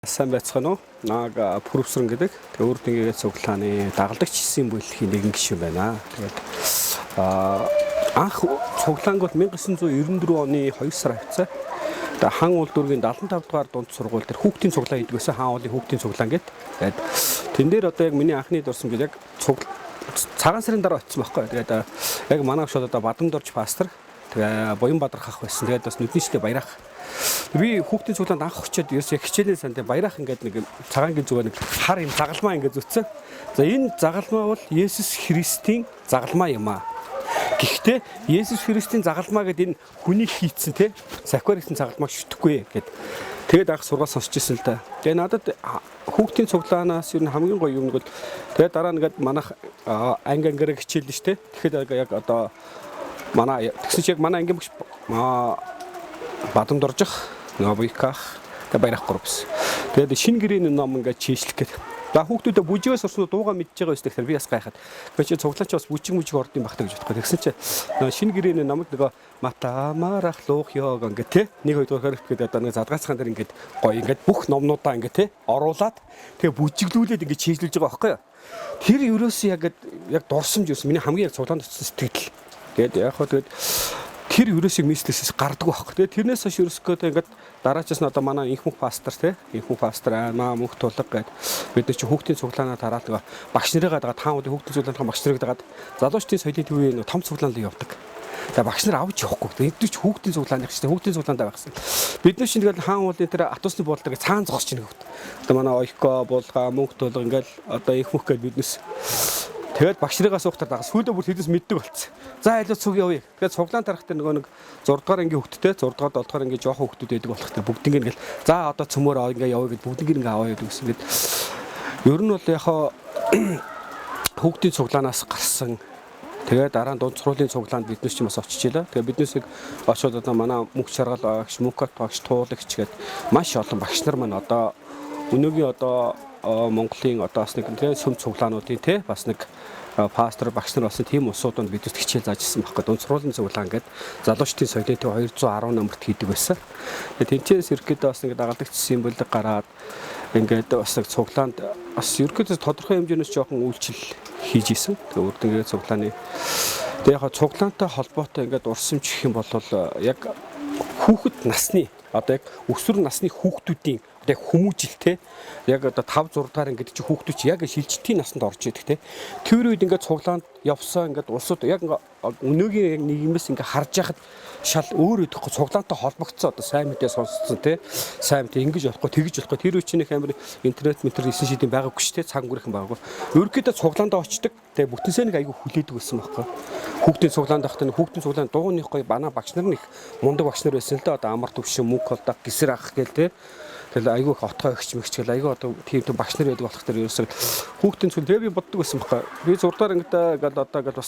Сайн байцгаана уу? Нааг Пүрвсрэн гэдэг өөртөө цуглааны дагалдагч хэсгийн бүлгийн нэгэн гишүүн байна. Тэгээд анх цуглаангууд 1994 оны 2 сар хавцаа. Тэгээд хан улдүргийн 75 дугаар дунд сургууль дээр хүүхдийн цуглаан хийдэг байсан. Хаан уулын хүүхдийн цуглаан гэдэг. Тэгээд тэн дээр одоо яг миний анхны дурсан гэж яг цагаан сарын дараа очсон байхгүй. Тэгээд яг манай гүшүүд одоо Бадамдорж пастор. Тэгээ Буян Бадрах ах байсан. Тэгээд бас нүднийчтэй баярах. Би хүүхдийн цуглаанд анх очиод ерөөс яг хичээлийн санд баярах ингээд нэг цагаангийн зүгээр нэг хар юм загалмаа ингээд зүтсэн. За энэ загалмаа бол Есүс Христийн загалмаа юм аа. Гэхдээ Есүс Христийн загалмаа гэдэг энэ хүний хийцэн те сахиар гэсэн загалмааг шүтгэхгүй гэд. Тэгээд анх сургууль сонсч ирсэн л да. Тэгээ надад хүүхдийн цуглаанаас ер нь хамгийн гоё юм бол тэгээд дараа нэгэд манайх ангиараа хичээлдэж штэ. Тэгэхэд яг одоо манай тэгсэн чи яг манай ангийн багш Бадамдоржих Новиках тэ баярах группс. Тэгээд шинэ гэрээний ном ингээд чийшлэх гээд. За хүүхдүүдэд бүжигээс орсноо дуугаа мэдж байгаа байсан тэгэхээр би бас гайхаад. Гэхдээ чи цуглаач бас бүжиг ордын багтаа гэж бодоход. Тэгсэн чи шинэ гэрээний номыг нөгөө матамарах луух ёг ингээд те нэг хоёр дахь хэрэгтэй гэдэг одоо нэг задгаацхан дээр ингээд гоё ингээд бүх номнуудаа ингээд те оруулаад тэгээ бүжиглүүлээд ингээд чийжлүүлж байгаа байхгүй юу. Тэр ерөөсөө яг дурсамж юусэн миний хамгийн яг цуглаанд очсон сэтгэл. Тэгээд яг хоо тэгээд тэр ерөөсөө мистэсээс гардаг байхгүй. Тэгээд тэрнээс хойш ерөөсөө ингээд дараачаас нь одоо манай инх мөх пастор те инх мөх пастор маа мөнх тулга гэдэг бид нар чи хүүхдийн цуглаанаа тараад байгаа багш нарыгаа дагаад таан удаа хүүхдийн цуглааны багш нарыг дагаад залуучдын соёлын төвийн том цуглаанд явдаг. Тэгээд багш нар авч явахгүй. Энд ч хүүхдийн цуглааны гэж хүүхдийн цуглаандаа байгасан. Бид нар чинь тэгэл хаан уулын тэр атусны буудлыг цаан зогсож ийн хөвт. Одоо манай ойко булга мөнх тулга ингээл одоо инх мөх гэдэг биднес тэгээд багш нарыгаа суухтар дагаа сүйдээ бүр хэдээс мэддэг болцсон. За айлуу цуг явъя. Тэгээд цуглаан тарах дээр нөгөө нэг 6 дугаар ангийн хүүхдтэй 6 дугаар 7 дугаар ангийн жоохон хүүхдүүд байдаг болох та бүгд ингээл за одоо цөмөр ингээ явъя гэд бүгд ингээ аваа яадаг гэсэн. Гэд ер нь бол яхаа хүүхдийн цуглаанаас гарсан. Тэгээд дараа нь дунд сургуулийн цуглаанд биднес ч юм бас очиж илаа. Тэгээд биднесийг очоод одоо манай мөнх чаргал багш, мөнхөт багш, туулагч гээд маш олон багш нар маань одоо өнөөгийн одоо Монголын одоо бас нэг сүм цуглаануудын те бас нэг пастор багш нар болсон тийм усуудад бидэд хичээл зааж ирсэн байхгүй. Дунд сургуулийн цуглаан гэдэг залуучдын соёлын төв 210 номерт хийдэг байсан. Тэгээд тэнцээс ерөөдөө бас нэг дагалдагч символ гараад ингээд бас нэг цуглаанд бас ерөөдөө тодорхой хэмжээнээс жоохон үйлчлэл хийж исэн. Тэгээд үрдэнгээ цуглааны тэгээд яг цуглаантай холбоотой ингээд урсамж гэх юм бол яг хүүхэд насны одоо яг өсвөр насны хүүхдүүдийн яг хүмүүжилтэй яг одоо 5 6 дахь ингээд чи хүүхдүүд чи яг шилжилтийн насанд орж идэг те. Тэр үед ингээд цуглаанд явсаа ингээд улсууд яг өнөөгийн яг нийгэмээс ингээд харж яхад шал өөр өдөхгүй цуглаантай холбогдсон одоо сайн мэдээ сонсцсон те. Сайн мэдээ ингэж болохгүй тэгж болохгүй тэр үе чинь их амар интернет метр 9 шидийн байгаагүй ч те цаг өнгөрөх юм байгаагүй. Ерөнхийдөө цуглаандаа очдөг те бүтэнсээ нэг айгүй хүлээдэг байсан байхгүй. Хүүхдийн цуглаанд ахтаа хүүхдийн цуглаанд дууных гоё бана багш нар нэг мундаг багш нар байсан л да одоо амар төвшин мөнх холдог гисэр ах гээл те. Тэгэл айгүй их отгой өгч мэгчгээл айгүй одоо тийм багш нар байдаг болох тэр ерөөсөө хүүхдийн цуглаан тэгээ би боддог байсан байхгүй. Би 6 дахь ангид гал одоо гал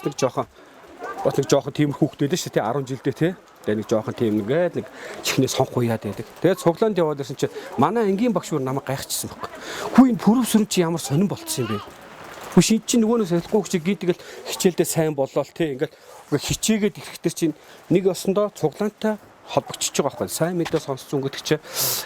бас нэг жоохон тийм хүүхдтэй л шүү тий 10 жилдээ тий. Тэгээ нэг жоохон тийм ингээд нэг чихнээ сонх уяад байдаг. Тэгээд цуглаанд яваад ирсэн чи манай ангийн багш бүр намайг гайхчихсан байхгүй. Хүү энэ Пүрвсрэн чи ямар сонирн болцсон юм бэ? Хүү шин чи нөгөө нэг салхигүй чи гидгэл хичээлдээ сайн болоо тий ингээд хичээгээд ирэхдээ чи нэг осондоо цуглаантай холбогдчихж байгаа байхгүй. Сайн мэдээ сонссон гэдэг чи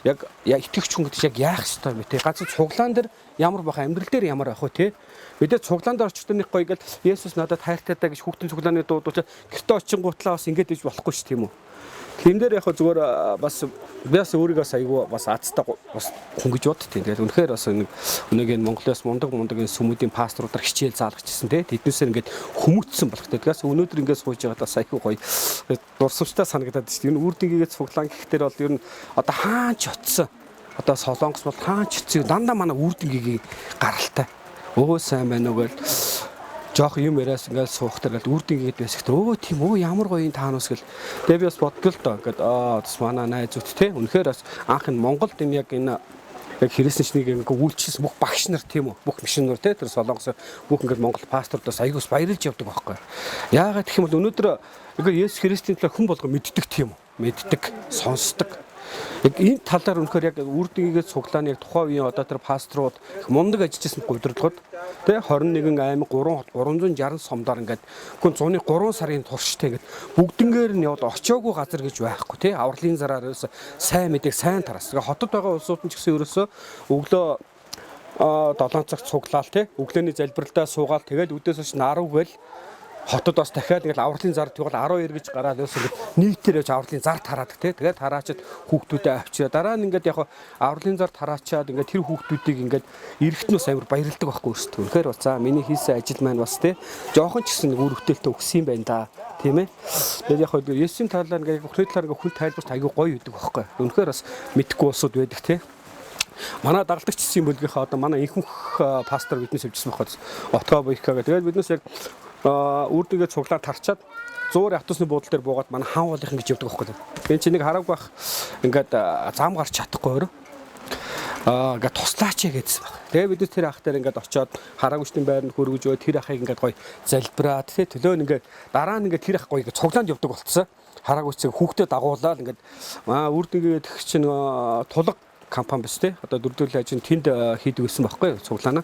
яг итгэвч хүн гэдэг чи яг яах ёстой бэ те. Ганц цуглаан дээр ямар байх амьдрал дээр ямар байх вэ те. Бид цуглаанд орчтой нэг гоё гэл Есүс надад хайртай даа гэж хүүхдийн цуглааны дуудаж гэртээ очингуутлаа бас ингэж иж болохгүй ш тийм үү. Тийм дээр яг зүгээр бас би бас өөрийгөө айгүй бас азтай бас хүн гэж бод тийм. Тэгээд үнэхээр бас өнөөгийн Монголоос мундаг энэ сүмүүдийн пасторудаар хичээл заалгачсан те. Тэднээсээ ингээд хүмүүцсэн болох. Тэгээс өнөөдөр ингээд сууж байгаа бас айгүй гоё дурсамжтай санагдаад шүү дээ. Энэ үрдэнгийн цуглаан гэхтэр бол ер нь одоо хаач очсон. Одоо Солонгос бол хаач очсон. Дандаа манай үрдэнгийн гаралтай. Өө сайн байна уу гэл жоох юм яриас ингээд суухтар гэл үрдэнгээд байсан гэхдээ тийм ямар гоё энэ таанус гэл тэгээ би бас бодгол тоо ингээд бас манай найзууд те үнэхээр бас анх нь Монголд энэ яг христчнийг ингээд үйлчлсэн бүх багш нар тийм үү бүх мишнер те тэр Солонгос бүх ингээд Монгол пастордоос аягуулс баярлж явдаг байхгүй яагаад гэх юм бол өнөөдөр ингээд Есүс Христийн төлөө хүн болго мэддэг тийм үү мэддэг сонсдог Яг энэ талаар үнэхээр яг үрдгийгээ цуглааны яг тухайн үеийн одоо тэр пасторууд мундаг ажиллажсэн гудирдлагууд тий 21 аймаг 360 сомдоор ингээд хүн 103 сарын турштай ингээд бүгднгээр нь яваад очиагүй газар гэж байхгүй тий авралын зараар ерөөсө сайн мэдээг сайн тараас. Хотод байгаа улсууд нь ч гэсэн ерөөсө өглөө 7 цагт цуглаал тий өглөөний залбиралдаа суугаал тэгээд өдөөс хойш 10 гээл хотод бас дахиад ингээл авралын зар тэгвэл 12 гэж гараад ерөөсө нийтээр явж авралын зар тараадаг тий тэгээд тараачаад хүүхдүүдэд авчираа дараа нь ингээд яг авралын зар тараачаад ингээд тэр хүүхдүүдийг ингээд эргэтнээс амар баярлдаг байхгүй өөрсдөө. Үнэхээр бол за миний хийсэн ажил маань бас тий жоохон ч гэсэн үр бүтээлтэй өгсөн юм байна да тийм ээ. Тэгээд яг Есүсийн талаар ингээд Бурхны талаар ингээд хүн тайлбарт аягүй гоё өгдөг байхгүй. Үнэхээр бас мэдхгүй улсууд байдаг тий. Манай дагалдагч хэсгийн бүлгийнхаа одоо манай инхэнх пастор биднээс хэлжсэн байхгүй. Отгоо Боёка гэдэг. Тэгээд биднээс яг үрдгээ цуглаа тарчаад 100 автобусны буудлын дээр буугаад манай хаан уулынхан гэж явдаг байхгүй. Ben чи нэг хараагүй бах ингээд зам гарч чадахгүй өөрөө. Ингээд туслаач гэдсэн баг. Тэгээ бид тэр ах дээр ингээд очиод хараагүйчдийн байранд хөргөж өгөө тэр ахыг ингээд гоё залбираад тий төлөө нь ингээд дараа нь ингээд тэр ах гоё ингээд цуглаанд явдаг болцсон. Хараагүйчсээ хүүхдэд дагуулаад ингээд үрдгээ тэгэх чинь тулга компани биш те одоо дөрөвдөрлийн ажин тэнд хийдэг гэсэн байхгүй цуглаана.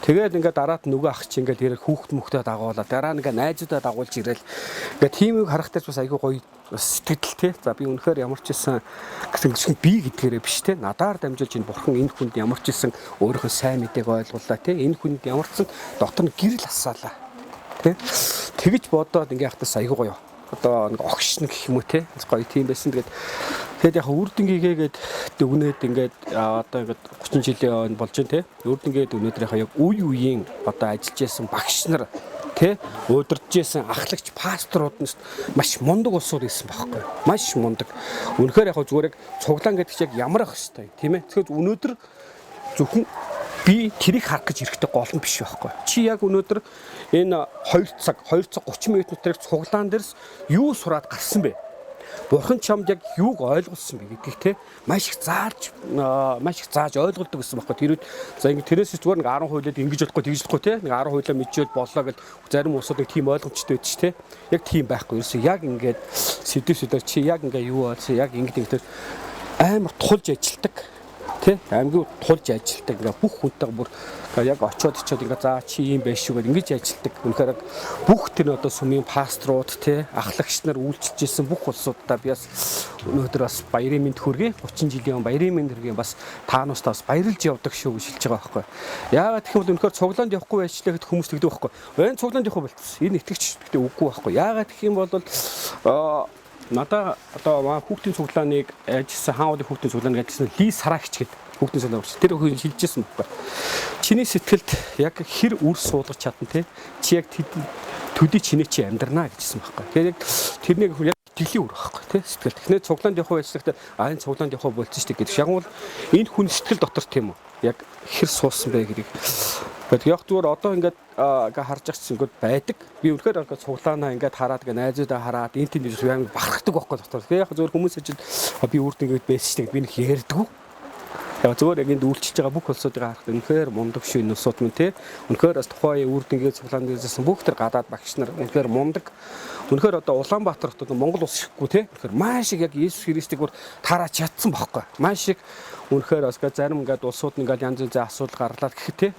Тэгээд ингээд дараад нөгөө ах чи ингээд ирэх хүүхд мөхтөө дагуулаад дараа нь ингээд найзуудаа дагуулж ирээл ингээд тиймийг харахтаа бас айгүй гоё сэтгэл те. За би үнэхээр ямар ч байсан гэсэн би гэдгээрээ биш те. Надаар дамжуулж энэ бурхан энэ хүнд ямар ч байсан өөрийнхөө сайн мэдээг ойлгууллаа те. Энэ хүнд ямар ч сан дотор нь гэрэл асаалаа те. Тэгэж бодоод ингээд хатас айгүй гоё. Одоо нэг огшно гэх юм уу те. Гоё тийм байсан. Тэгээд яг үрдэнгээгээд дүгнээд ингээд одоо ингээд 30 жилийн болж байна те. Үрдэнгээд өнөөдрийнхээ яг үе үеийн одоо ажиллаж байсан багш нар те удирдах байсан ахлагч пасторууд нь маш мундаг улсууд байсан байхгүй. Маш мундаг. Үнэхээр яг зүгээр яг цуглаан гэдэг чинь яг ямар ах хэвтэй тийм ээ. Тэгэхээр өнөөдөр зөвхөн би тэрийг харах гэж ирэхтэй гол нь биш байхгүй. Чи яг өнөөдөр энэ 2 цаг 30 минутын цуглаан дээрс юу сураад гарсан бэ? Бурхан чамд яг юуг ойлгуулсан бэ гэдгийг те маш их зааж ойлгуулдаг гэсэн байхгүй. Тэрүүд за ингэ тэрээс зүгээр нэг 10 хуйлаад ингэж бодохгүй тэгж бодохгүй те нэг 10 хуйлаа мэдчихвэл боллоо гэж зарим улсууд нэг тийм ойлгомжтой байдаг ч те яг тийм байхгүй. Ерөөсөө яг ингээд сэдвэр чи яг ингээ юу болсон яг ингэ амар тулж ажилтдаг тий аймгийн тулж ажилтдаг ингээ бүх хүнтэй бүр яг очиод ингээ за чи юм байш шүү гэж ингэж ажилтдаг. Үнэхээр бүх тэр одоо сүмийн пасторууд тий ахлагч нар үйлчилж ирсэн бүх улсуудаа би бас өнөөдөр бас баярын мэнд хүргэе. 30 жилийн баярын мэнд хүргэе бас таануустаа бас баярлж явдаг шүү гэж хэлж байгаа байхгүй. Яагаад гэх юм бол үнэхээр цуглаанд явахгүй байчлаа гэхэд хүмүүс тэгдэг байхгүй. Энэ цуглаанд явах болчихсон. Энэ итгэгч гэдэг үгүй байхгүй. Яагаад гэх юм бол надаа одоо хүүхдийн цуглааныг ажилласан хаан уулын хүүхдийн цуглааныг ажилласан Ли Сарагч гэдэг хүүхдийн цуглаан урч тэр өхөнд шилжижсэн байхгүй. Чиний сэтгэлд яг хэр үр суулгаж чадна те чи яг төдий чиний чи амьдрнаа гэжсэн байхгүй. Тэгэхээр яг тэрнийг яг итгэлийн үр байхгүй те сэтгэл. Тэгэхээр цуглаанд явах байцлагт энэ цуглаанд явах болцсон шүү дээ гэдэг. Яг бол энэ хүн сэтгэл дотор тийм үү яг хэр суусан бэ гэдгийг тэгээд яг зүгээр одоо ингээд харж ахчихсан ингээд байдаг. Би үнэхээр ингээд цуглаанаа ингээд хараад ингээд найзуудаа хараад энэ тийм юм бахархдаг байхгүй дотор. Тэгээд яг зүгээр хүмүүс чинь би үрд ингээд байсан шүү дээ би нэг ярьдаггүй. Яг зүгээр яг энд үйлчилж байгаа бүх улсуудыг харахад үнэхээр мундаг шүү энэ улсууд минь те. Үнэхээр бас тухайн үрд ингээд цуглаанд ирсэн бүх тэр гадаад багш нар үнэхээр мундаг. Үнэхээр одоо Улаанбаатар хотод Монгол улс шиггүй те. Үнэхээр маш их яг Есүс Христийг бүр таараач чадсан байхгүй. Маш их үнэхээр бас зарим ингээд улсууд ингээд янз янзын асуудал гарлаа гэхэд те.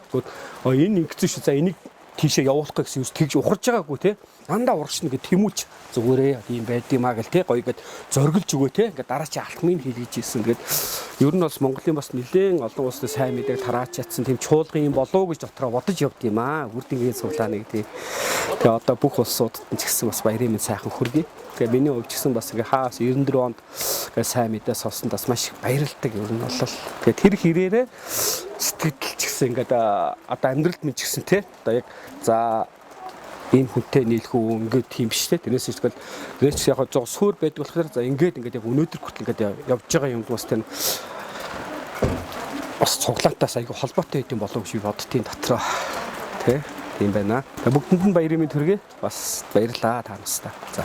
Энэ ингэсэн шүү. За энийг тийшээ явуулах гэсэн юм тэгж ухарж байгаагүй те. Дандаа урагшна гэж тэмүүлж зүгээрээ ийм байд юмаа гэл те. Гоё ингээд зоргилж өгөө те. Ингээд дараа чи алтмын хийлгэж ийсэн. Тэгээд ер нь бас Монголын бас нэлээд олон улсад сайн мэдээг тараач ятсан тийм чуулган юм болов уу гэж дотроо бодож явд юм аа. Үрдэнгийн цуглааныг тий. Тэгээ одоо бүх улсуудад ч гэсэн бас баярын мэнд сайхан хүргэе. Тэгээ миний хувьд ч гэсэн бас ингээ хаас 94 онд ингээ сайн мэдээ сонсонд бас маш их баярлалдаг ер нь бол. Тэгээ тэр хэрээрээ сэтгэл ч гэсэн ингээ одоо амьдралд минь ч гэсэн тий. Одоо яг за энэ хүнтэй нийлэх үү ингээд тийм биш те. Тэрнээс ихтгэл тэрнээс яг зог суур байдаг болохоор за ингээд яг өнөөдөр хүртэл ингээд явж байгаа юм бас тэр бас цуглаантаас айгүй холбоотой юм болов гэж боддtiin дотроо тий. Тийм байна. Бүгдэнд нь баярын мэнд хүргэе. Бас баярлалаа та нартай. За